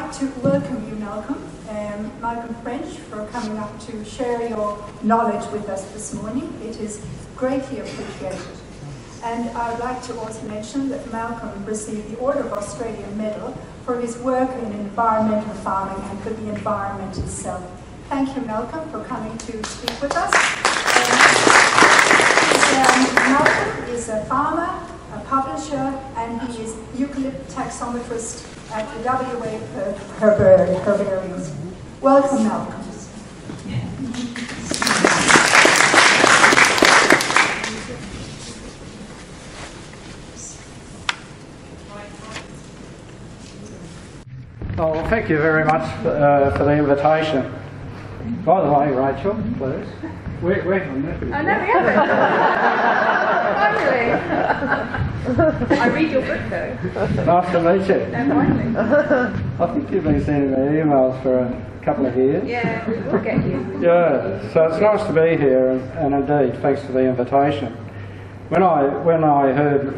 like to welcome you, Malcolm, Malcolm French, for coming up to share your knowledge with us this morning. It is greatly appreciated. And I would like to also mention that Malcolm received the Order of Australia Medal for his work in environmental farming and for the environment itself. Thank you, Malcolm, for coming to speak with us. Malcolm is a farmer, a publisher, and he is eucalypt taxometrist at the WA Herbariums. Welcome, Malcolm. Oh, well, thank you very much for the invitation. By the way, Rachel, please. Where's my nephew? Oh, no, we haven't. Finally. I read your book, though. Nice to meet you. No, finally. I think you've been sending me emails for a couple of years. Yeah, we'll get you. Yeah, so it's nice to be here, and indeed, thanks for the invitation. When I heard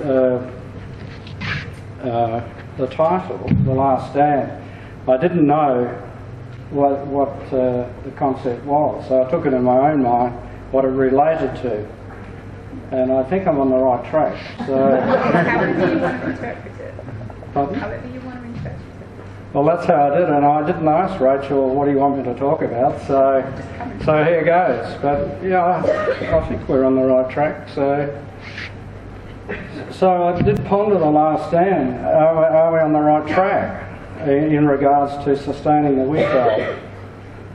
the title, The Last Stand, I didn't know what the concept was, so I took it in my own mind what it related to, and I think I'm on the right track. So, however you want to interpret it. Pardon? However you want to interpret it. Well, that's how I did, and I didn't ask Rachel, what do you want me to talk about, so here goes. But yeah, I think we're on the right track. So I did ponder the last stand. Are we on the right track in regards to sustaining the wheat belt?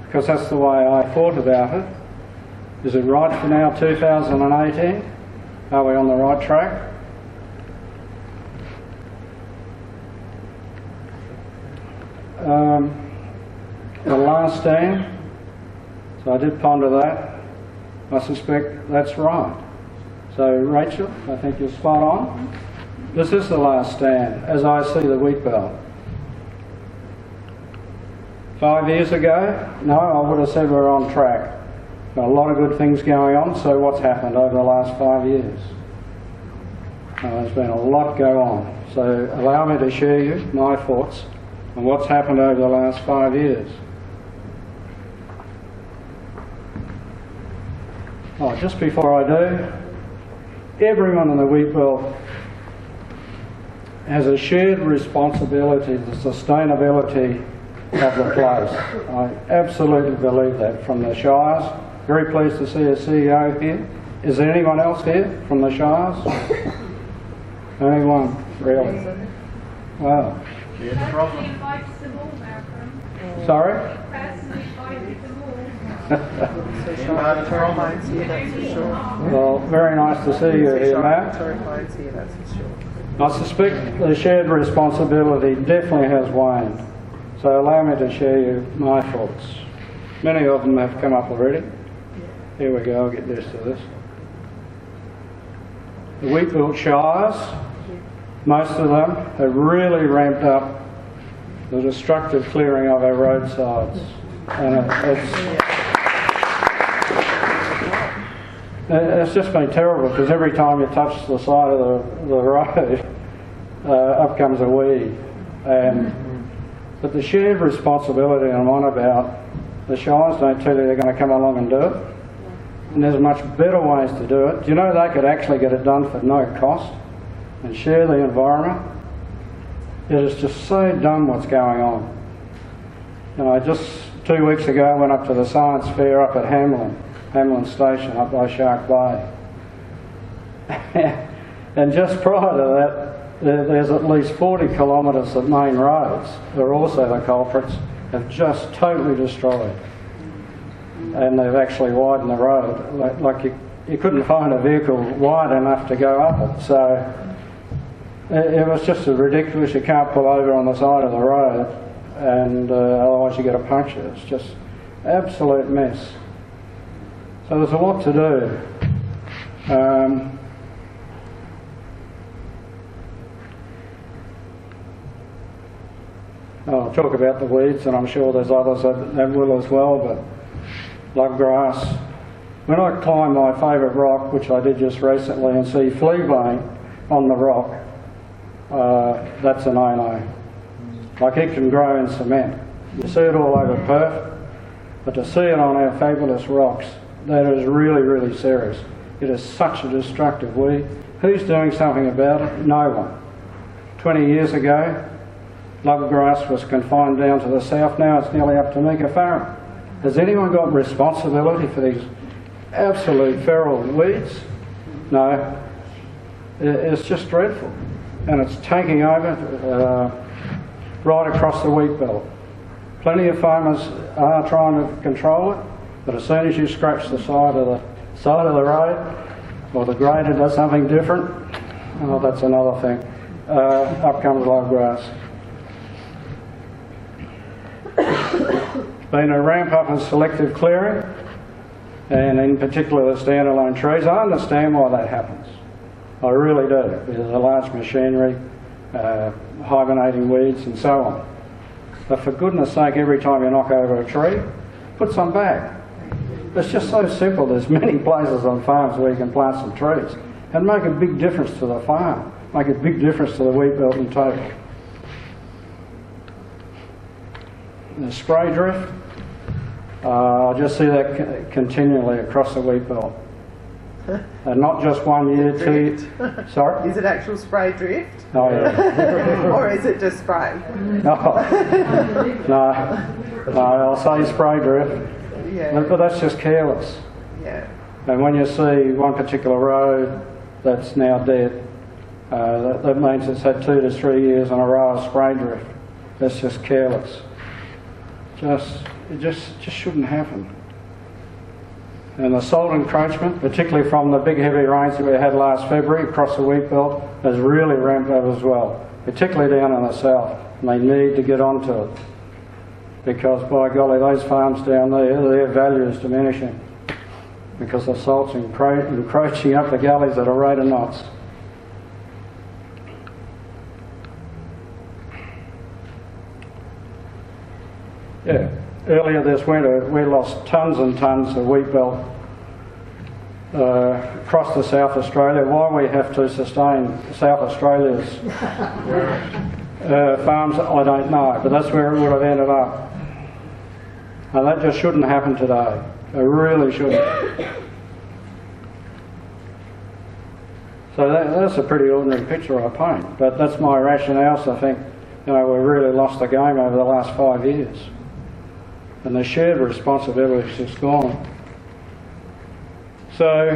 Because that's the way I thought about it. Is it right for now, 2018? Are we on the right track? The last stand, so I did ponder that. I suspect that's right. So Rachel, I think you're spot on. This is the last stand, as I see the wheat belt. 5 years ago, no, I would have said we're on track. Got a lot of good things going on, so what's happened over the last 5 years? There's been a lot go on. So allow me to share you my thoughts on what's happened over the last 5 years. Oh, just before I do, everyone in the wheat belt has a shared responsibility to the sustainability of the place. I absolutely believe that from the Shires. Very pleased to see a CEO here. Is there anyone else here from the Shires? Anyone, really? Wow. Personally invites them all, Malcolm. Sorry? Personally invited them all. Well, very nice to see you here, Matt. I suspect the shared responsibility definitely has waned. So allow me to share you my thoughts. Many of them have come up already. Here we go, I'll get used to this. The wheat belt Shires, most of them have really ramped up the destructive clearing of our roadsides. And it's just been terrible, because every time you touch the side of the road, up comes a weed. But the shared responsibility I'm on about, the Shires don't tell you they're going to come along and do it. And there's much better ways to do it. Do you know they could actually get it done for no cost and share the environment? It is just so dumb what's going on. And I just 2 weeks ago went up to the science fair up at Hamlin Station up by Shark Bay. And just prior to that, there's at least 40 kilometres of main roads that are also the culprits, have just totally destroyed. And they've actually widened the road. Like you couldn't find a vehicle wide enough to go up it. So it was just ridiculous. You can't pull over on the side of the road, and otherwise you get a puncture. It's just absolute mess. So there's a lot to do. I'll talk about the weeds, and I'm sure there's others that will as well, but like grass. When I climb my favourite rock, which I did just recently, and see fleabane on the rock, that's a no-no. like it can grow in cement. You see it all over Perth, but to see it on our fabulous rocks, that is really, really serious. It is such a destructive weed. Who's doing something about it? No one. 20 years ago, lovegrass was confined down to the south. Now it's nearly up to Meekatharra. Has anyone got responsibility for these absolute feral weeds? No. It's just dreadful. And it's taking over right across the wheat belt. Plenty of farmers are trying to control it, but as soon as you scratch the side of the road, or the grader does something different, oh, that's another thing. Up comes lovegrass. Been a ramp up in selective clearing, and in particular the standalone trees. I understand why that happens. I really do. There's a large machinery, hibernating weeds and so on. But for goodness sake, every time you knock over a tree, put some back. It's just so simple. There's many places on farms where you can plant some trees and make a big difference to the farm, make a big difference to the wheat belt in total. The spray drift, I just see that continually across the wheat belt. And not just 1 year, 2 years. Sorry? Is it actual spray drift? Oh, yeah. Or is it just spray? No, I'll say spray drift. Yeah. But that's just careless. Yeah. And when you see one particular road that's now dead, that means it's had 2 to 3 years in a row of spray drift. That's just careless. It just shouldn't happen. And the salt encroachment, particularly from the big heavy rains that we had last February across the wheat belt, has really ramped up as well, particularly down in the south. And they need to get onto it, because by golly, those farms down there, their value is diminishing because the salt's encroaching up the gullies at a rate of knots. Yeah. Earlier this winter, we lost tonnes and tonnes of wheat belt across the South Australia. Why we have to sustain South Australia's farms, I don't know, but that's where it would have ended up. And that just shouldn't happen today. It really shouldn't. So that's a pretty ordinary picture I paint, but that's my rationale. So I think, we really lost the game over the last 5 years. And the shared responsibility is just gone. So,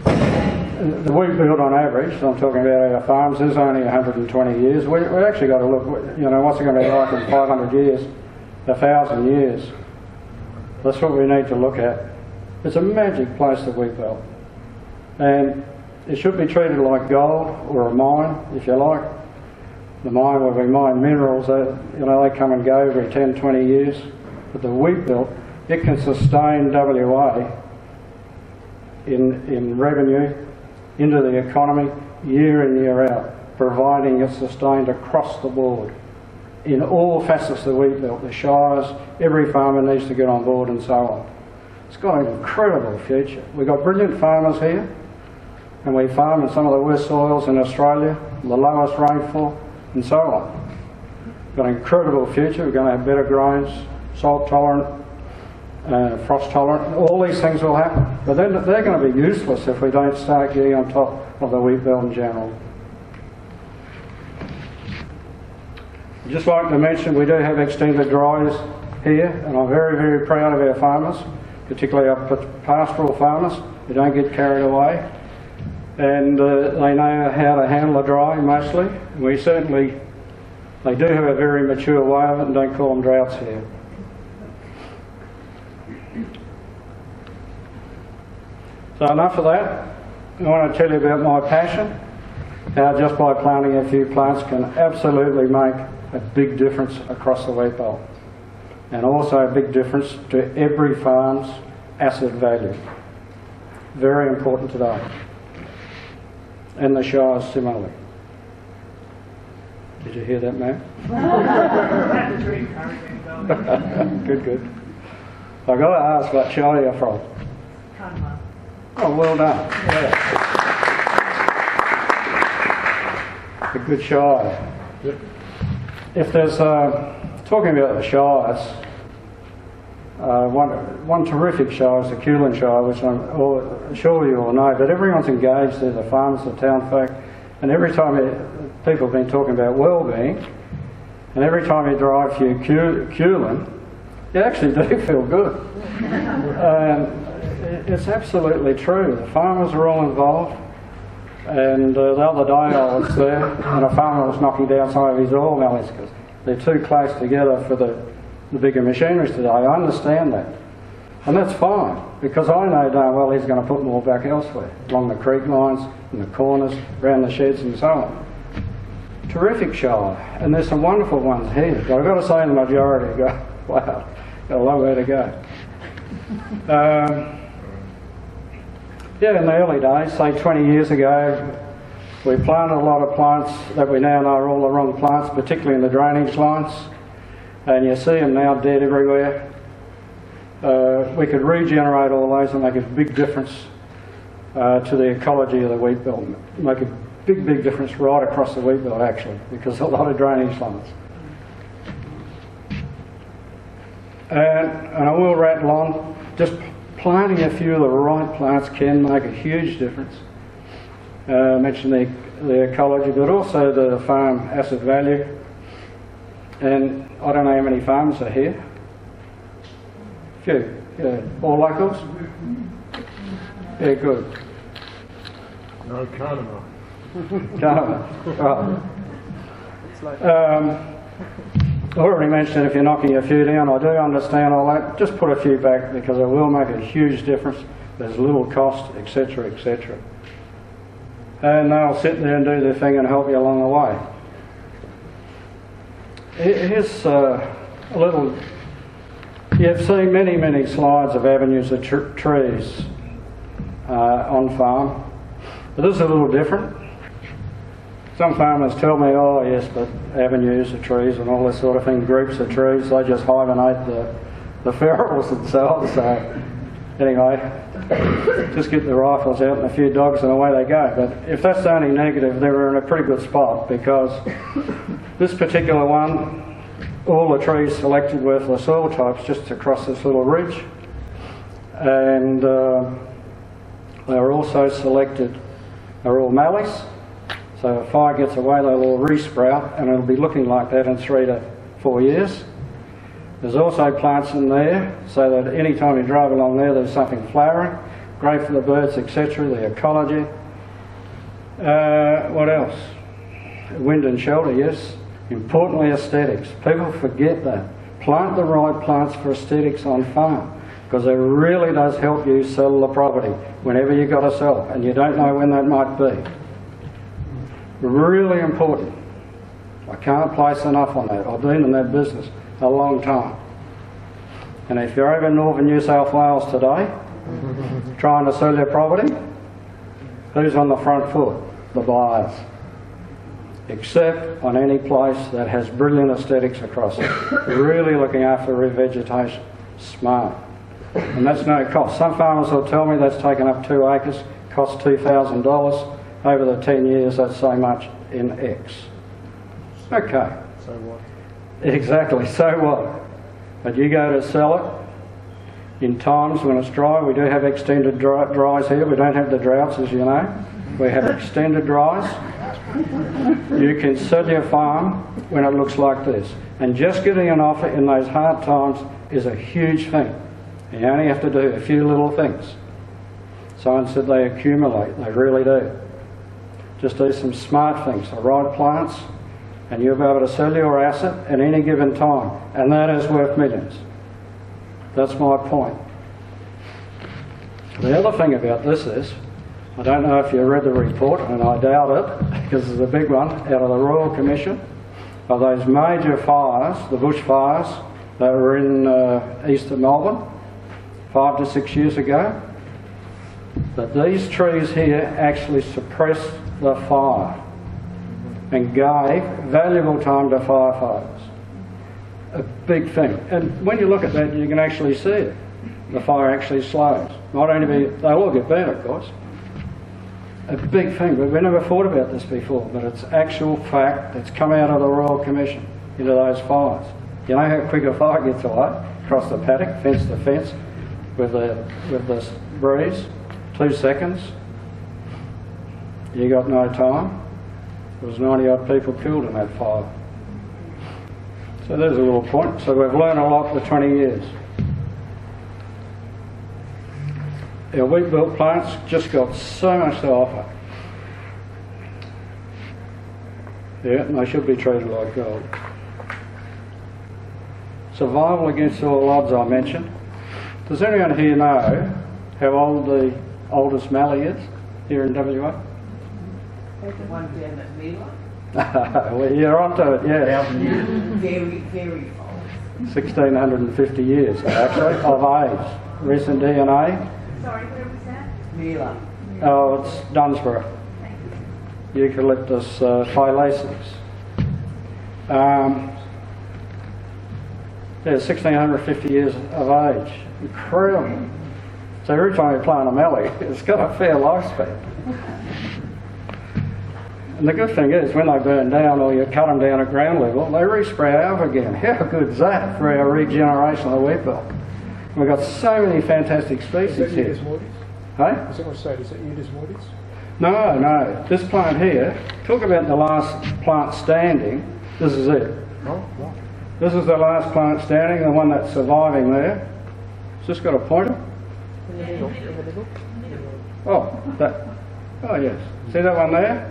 the wheat belt on average, so I'm talking about our farms, is only 120 years. We've actually got to look, what's it going to be like in 500 years, 1,000 years. That's what we need to look at. It's a magic place, the wheat belt. And it should be treated like gold, or a mine, if you like. The mine where we mine minerals, they come and go every 10, 20 years. But the wheat belt, it can sustain WA in revenue into the economy year in, year out, providing it's sustained across the board in all facets of the wheat belt. The shires, every farmer needs to get on board and so on. It's got an incredible future. We've got brilliant farmers here, and we farm in some of the worst soils in Australia, the lowest rainfall, and so on. Got an incredible future. We're going to have better grains, salt tolerant, frost tolerant. All these things will happen, but they're going to be useless if we don't start getting on top of the wheat belt in general. I'd just like to mention we do have extended dryers here, and I'm very, very proud of our farmers, particularly our pastoral farmers who don't get carried away. And they know how to handle a dry mostly. They do have a very mature way of it, and don't call them droughts here. So enough of that. I want to tell you about my passion, how just by planting a few plants can absolutely make a big difference across the wheat belt, and also a big difference to every farm's asset value. Very important today. And the shires similarly. Did you hear that, Matt? Good, good. I've got to ask what shire you're from. Oh, well done. Yeah. good shire. Yep. If there's, talking about the shires, one terrific shire is the Culin Shire, which I'm sure you all know, but everyone's engaged there, the farmers, the town folk, and every time people have been talking about well-being, and every time you drive through Culin, you actually do feel good. It's absolutely true. The farmers are all involved, and the other day I was there and a farmer was knocking down some of his oil mallees because they're too close together for the bigger machineries today. I understand that. And that's fine, because I know darn well he's going to put more back elsewhere, along the creek lines, in the corners, around the sheds and so on. Terrific shire, and there's some wonderful ones here. But I've got to say the majority go, wow, got a long way to go. Yeah, in the early days, say 20 years ago, we planted a lot of plants that we now know are all the wrong plants, particularly in the drainage lines, and you see them now dead everywhere. We could regenerate all those and make a big difference to the ecology of the wheat belt. Make a big, big difference right across the wheat belt actually, because a lot of drainage lines. And I will rattle on, just planting a few of the right plants can make a huge difference. I mentioned the ecology, but also the farm asset value. And I don't know how many farms are here. Few. Yeah. All locals? Yeah, good. No, Carnival. Right. I already mentioned if you're knocking a few down, I do understand all that. Just put a few back because it will make a huge difference. There's little cost, etc., etc. And they'll sit there and do their thing and help you along the way. Here's a little... You've seen many, many slides of avenues of trees on farm. But this is a little different. Some farmers tell me, oh yes, but avenues of trees and all this sort of thing, groups of trees, they just hibernate the ferals and so on. So anyway, just get the rifles out and a few dogs and away they go. But if that's the only negative, they were in a pretty good spot, because this particular one, all the trees selected were for the soil types just across this little ridge, and they were also selected, they're all mallees. So if fire gets away, they'll all re-sprout, and it'll be looking like that in 3 to 4 years. There's also plants in there, so that any time you drive along there, there's something flowering. Great for the birds, etc., the ecology. What else? Wind and shelter, yes. Importantly, aesthetics. People forget that. Plant the right plants for aesthetics on farm, because it really does help you sell the property whenever you've got to sell, and you don't know when that might be. Really important. I can't place enough on that. I've been in that business a long time. And if you're over in northern New South Wales today, trying to sell your property, who's on the front foot? The buyers. Except on any place that has brilliant aesthetics across it. Really looking after revegetation. Smart. And that's no cost. Some farmers will tell me that's taken up 2 acres, costs $2,000. Over the 10 years, that's so much in X. Okay. So what? Exactly, so what? But you go to sell it in times when it's dry. We do have extended dries here. We don't have the droughts, as you know. We have extended dries. You can sell your farm when it looks like this. And just getting an offer in those hard times is a huge thing. You only have to do a few little things. Someone said they accumulate. They really do. Just do some smart things, the right plants, and you'll be able to sell your asset at any given time, and that is worth millions. That's my point. The other thing about this is, I don't know if you read the report, and I doubt it, because it's a big one, out of the Royal Commission, of those major fires, the bushfires, that were in east of Melbourne 5 to 6 years ago, that these trees here actually suppressed the fire and gave valuable time to firefighters. A big thing. And when you look at that, you can actually see it. The fire actually slows. Not only they'll all get burnt, of course. a big thing, but we never thought about this before, but it's actual fact that's come out of the Royal Commission into those fires. You know how quick a fire gets away? Across the paddock, fence to fence, with the breeze, 2 seconds. You got no time. There was 90 odd people killed in that fire. So there's a little point. So we've learned a lot for 20 years. Our wheat milk plants just got so much to offer. Yeah, and they should be treated like gold. Survival against all odds, I mentioned. Does anyone here know how old the oldest mallee is here in WA? The one down at Mila. Well, you're onto it, yeah. Very, very old. 1650 years, actually, of age. Recent DNA. Sorry, where was that? Mila. Oh, it's Dunsborough. Eucalyptus phylaceus. Yeah, 1650 years of age. Incredible. So every time you plant a mallee, it's got a fair lifespan. And the good thing is, when they burn down or you cut them down at ground level, they resprout out again. How good is that for our regeneration of the wheat belt? We've got so many fantastic species here. Is that Udis Hey? Is that what I said? Is that Udis Mortis? No, no. This plant here, talk about the last plant standing. This is it. Oh, right. This is the last plant standing, the one that's surviving there. It's just got a pointer. In the middle. In the middle. Oh, that. Oh, yes. See that one there?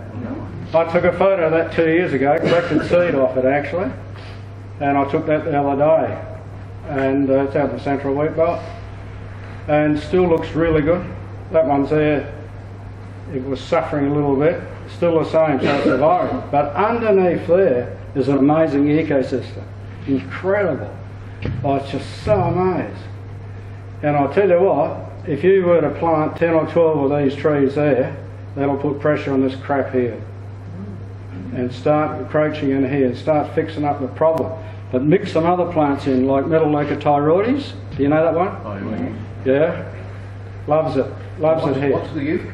I took a photo of that 2 years ago, collected seed off it actually, and I took that the other day. And it's out the central wheat belt, and still looks really good. That one's there. It was suffering a little bit. Still the same, so it's surviving. But underneath there is an amazing ecosystem. Incredible. Oh, it's just so amazed. And I'll tell you what, if you were to plant 10 or 12 of these trees there, that'll put pressure on this crap here. And start encroaching in here and start fixing up the problem. But mix some other plants in, like Metaleuca thyroides. Do you know that one? Oh, Yeah. Loves it. Loves it here. What's the euc?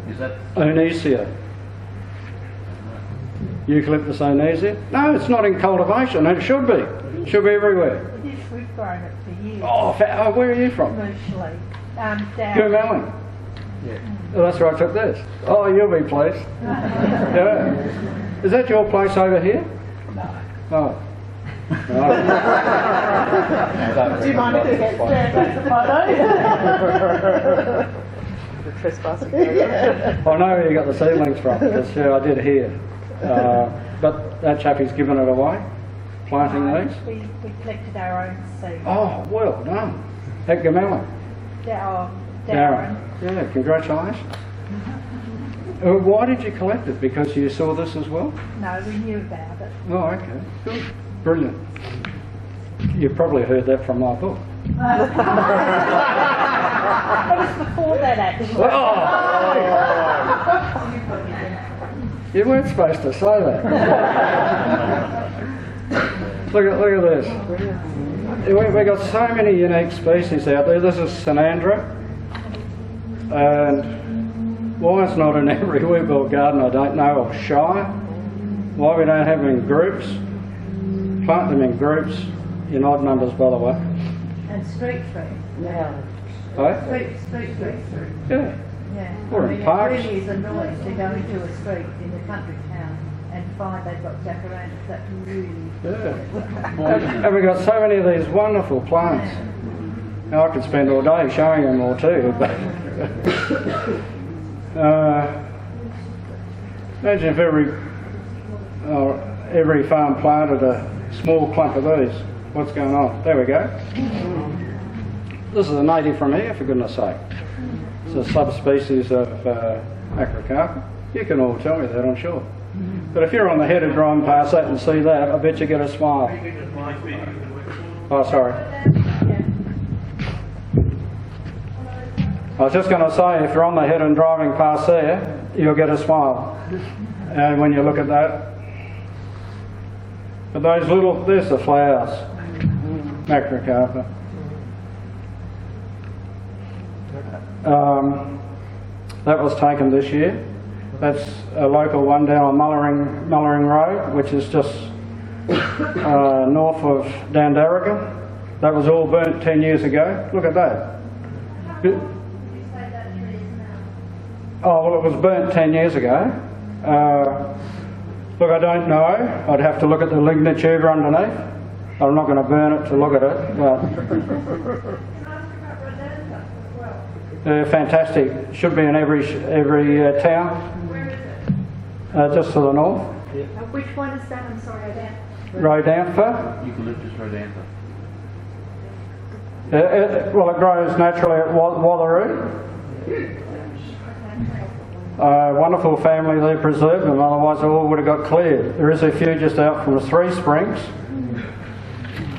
Is that? Onesia. Eucalyptus onesia? No, it's not in cultivation. It should be. It should be everywhere. Yes, we've grown it for years. Oh, where are you from? Commercially. You're Melbourne. Yeah. Oh, that's where I took this. Oh, you'll be pleased. Yeah. Is that your place over here? No. Oh. Do you mind if we get that's a photo? The trespassing. I know where you got the seedlings from, because I did hear. But that chappie's given it away, planting these. We collected our own seed. Oh, well done. At Gamellan. Darren. Yeah, congratulations. Why did you collect it? Because you saw this as well? No, we knew about it. Oh, okay. Good. Brilliant. You've probably heard that from my book. It was before that, actually. You weren't supposed to say that. Look at this. We've got so many unique species out there. This is Synandra. And why it's not in every wheat belt garden, I don't know, or shy. Why we don't have them in groups. Plant them in groups, in odd numbers, by the way. And street trees. Yeah. Hey? Street trees. Yeah. Yeah. Or in parks. It really is a noise to go into a street in a country town and find they've got jacarandas. That's really... Yeah. And we've got so many of these wonderful plants. Now, I could spend all day showing them all too, but... imagine if every farm planted a small clump of these. What's going on? There we go. This is a native from here, for goodness sake. It's a subspecies of Acrocarpa. You can all tell me that, I'm sure. But if you're on the header driving past that and see that, I bet you get a smile. Oh, sorry. I was just going to say, if you're on the head and driving past there, you'll get a smile. And when you look at that, but those little, there's the flowers, Macrocarpa. That was taken this year. That's a local one down on Mullering Road, which is just north of Dandaraga. That was all burnt 10 years ago. Look at that. Oh, well, it was burnt 10 years ago. Look, I don't know. I'd have to look at the lignature underneath. I'm not going to burn it to look at it, but they're fantastic. Should be in every town. Where is it? Just to the north. Which one is that? I'm sorry, I didn't. Rhodantha. Eucalyptus rhodantha. Well, it grows naturally at Watheroo. Wonderful family, they preserved them, otherwise they all would have got cleared. There is a few just out from the Three Springs.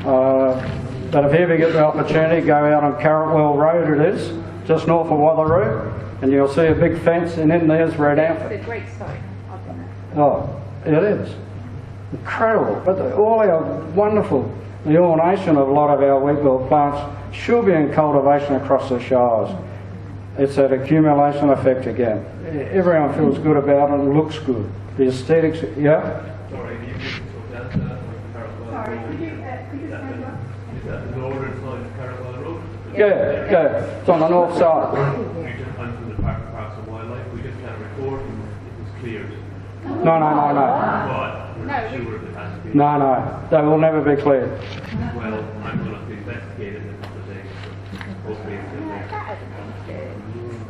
But if you ever get the opportunity, go out on Carrotwell Road, it is, just north of Watheroo, and you'll see a big fence, and in there's Rhodantha. It's a great site. I've been there. Oh, it is. Incredible. But all our wonderful, the ornation of a lot of our wheatbelt plants should be in cultivation across the shires. It's that accumulation effect again. Everyone feels good about it and looks good. The aesthetics, yeah? Sorry, Could you stand up? is that the northern side of Carrotwell Road? Yeah. It's on the north side. I'm from the Parks and Wildlife. We just had a report and it was cleared. No. But we're not sure if it has to be. No. They will never be cleared. Well, I'm going to investigate it in a couple of days. So hopefully it's in there.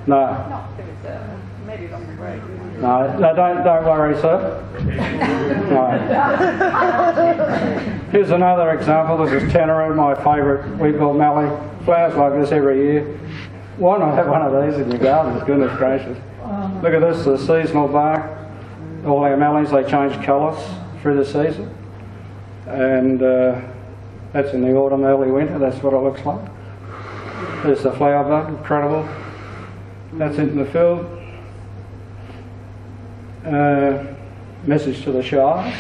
No. Not the reserve. Maybe along the road. No, don't worry, sir. No. Here's another example. This is Tanneroo, my favourite wheatbelt mallee. Flowers like this every year. Why not have one of these in your garden? Goodness gracious. Look at this, the seasonal bark. All our mallees, they change colours through the season. And that's in the autumn, early winter. That's what it looks like. There's the flower bud, incredible. That's it in the field. Message to the shires.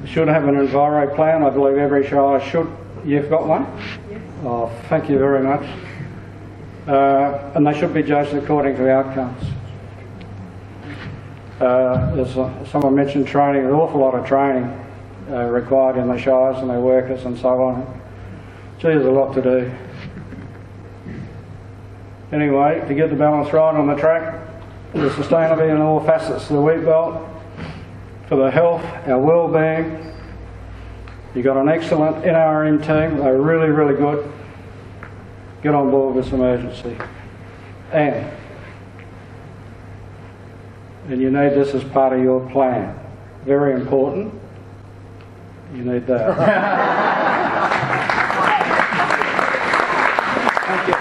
Should have an enviro plan. I believe every shire should. You've got one? Yes. Oh, thank you very much. And they should be judged according to the outcomes. Someone mentioned training. There's an awful lot of training required in the shires and their workers and so on. Gee, there's a lot to do. Anyway, to get the balance right on the track, the sustainability in all facets of the wheat belt, for the health, our well-being. You've got an excellent NRM team. They're really, really good. Get on board with this emergency. And you need this as part of your plan. Very important. You need that. Thank you.